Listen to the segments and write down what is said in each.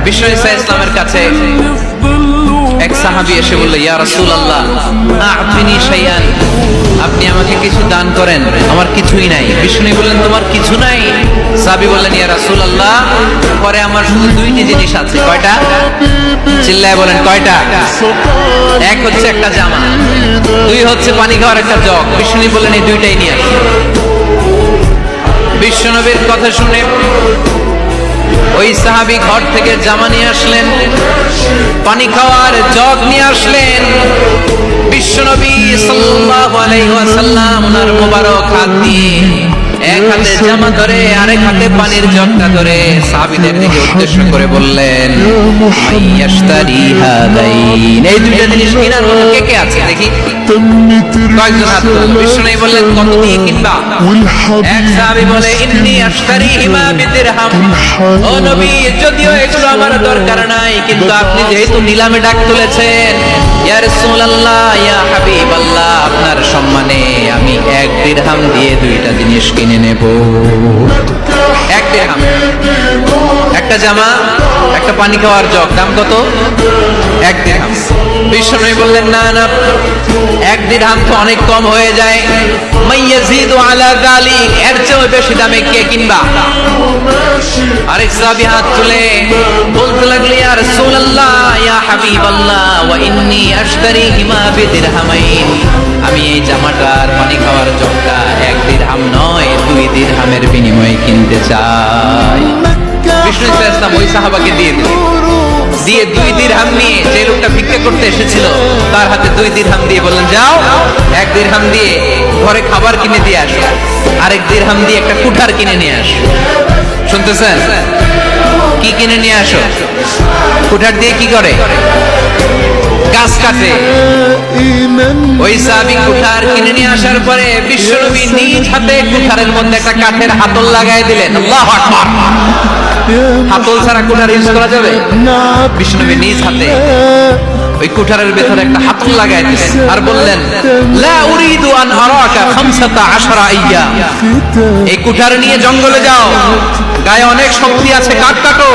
বিষ্ণু ঈসা ইসলামের কাছে এক সাহাবী এসে বলল, ইয়া রাসূলুল্লাহ আ'তিনি শাইআন, আপনি আমাকে কিছু দান করেন, আমার কিছুই নাই। বিষ্ণু বললেন, তোমার কিছু নাই? সাহাবী বললেন, ইয়া রাসূলুল্লাহ পরে আমার শুধু দুইটি জিনিস আছে। কয়টা? চিল্লায় বলেন কয়টা? এক হচ্ছে একটা জামা, দুই হচ্ছে পানি খাওয়ার একটা জগ। বিষ্ণু বললেন, এই দুইটাই নিয়ে আসো। বিশ্বনবীর কথা শুনে ওই সাহাবী ঘর থেকে জামা নিয়ে আসলেন, পানি খাওয়ার জগ নিয়ে আসলেন। বিশ্বনবী সাল্লাল্লাহু আলাইহি ওয়াসাল্লাম ওনার মোবারক হাত দিয়ে এক হাতে জামা ধরে আরেক হাতে পানির জগটা ধরে সাহাবীদের দিকে উদ্দেশ্য করে বললেন, মাইয়াশতারি হাদাইন, এই দুইটা জিনিস কেনার মতো কে কে আছে দেখি? কয়েকজন হাত তুলল। বিষ্ণু বললেন, কত দিয়ে কিনবা? এক সাহাবী বলে, ইন্নী আশতারিহিমা বিদিরহাম, ও নবী যদিও এগুলো আমার দরকার নাই, কিন্তু আপনি যেহেতু নিলামে ডাক তুলেছেন, ইয়া রাসূলুল্লাহ ইয়া হাবিবাল্লাহ, আপনার সম্মানে আমি এক দিরহাম দিয়ে দুইটা জিনিস কিনে নেব। এক দিরহাম, একটা জামা, একটা পানি খাওয়ার জগ, দাম কত? এক দিরহাম। বিষ্ণু বললেন, না না, এক দিরহাম তো অনেক কম হয়ে যায়, মাইয়াজিদু আলা যালিক, এর চেয়ে বেশি দামে কে কিনবা? আরেক সাহাবী হাত তুলে বলতে লাগলেন, ইয়া রাসূলুল্লাহ ইয়া হাবিবাল্লাহ ওয়া ইন্নী আশতারিহিমা বিদিরহামাইন, আমি এই জামাটার পানি খাওয়ার জগটা এক দিরহাম নয়, দুই দিরহামের বিনিময়ে কিনতে চাই। বিষ্ণু ইসলাম ওই সাহাবাকে দিয়ে দুই দিরহাম নিয়ে, যে লোকটা ভিক্ষা করতে এসেছিল তার হাতে দুই দিরহাম দিয়ে বললেন, যাও এক দিরহাম দিয়ে ঘরে খাবার কিনে দিয়ে আসো, আরেক দিরহাম দিয়ে একটা কুঠার কিনে নিয়ে আসো। শুনতেছেন? কি কিনে নিয়ে আসো? কুঠার দিয়ে কি করে? গাছ কাটে। ওই সাহাবী কুঠার কিনে নিয়ে আসার পরে বিশ্বনবী নিজ হাতে কুঠারের মধ্যে একটা কাঠের হাতল লাগাই দিলেন। আল্লাহু আকবার। হাতল ছাড়া কুঠার ইউজ করা যাবে? বিশ্বনবী নিজ হাতে ওই কুঠারের ভেতরে একটা হাতল লাগাই দিলেন আর বললেন, লা উরিদু আন আরাকা 15 আইয়াম, এই কুঠার নিয়ে জঙ্গলে যাও, গায়ে অনেক শক্তি আছে, কাঠ কাটো,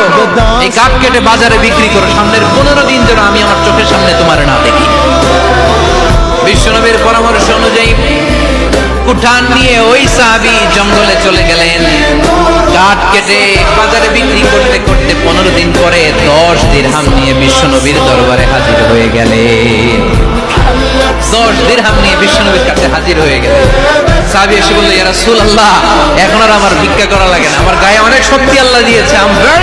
এই কাঠ কেটে বাজারে বিক্রি করো, সামনের 15 দিন যেন আমি আমার চোখের সামনে তোমার না দেখি। বিশ্বনবীর পরামর্শ অনুযায়ী কুঠার নিয়ে ওই সাহাবী জঙ্গলে চলে গেলেন, কাঠ কেটে বাজারে বিক্রি করতে করতে 15 দিন পরে 10 দিরহাম নিয়ে বিশ্বনবীর দরবারে হাজির হয়ে গেলেন। 10 দিরহাম নিয়ে বিশ্বনবীর কাছে হাজির হয়ে গেলেন। সাহাবী এসে বলল, ইয়া রাসূলুল্লাহ এখন আর আমার ভিক্ষা করা লাগে না, আমার গায়ে অনেক শক্তি আল্লাহ দিয়েছে, আই এম ভেরি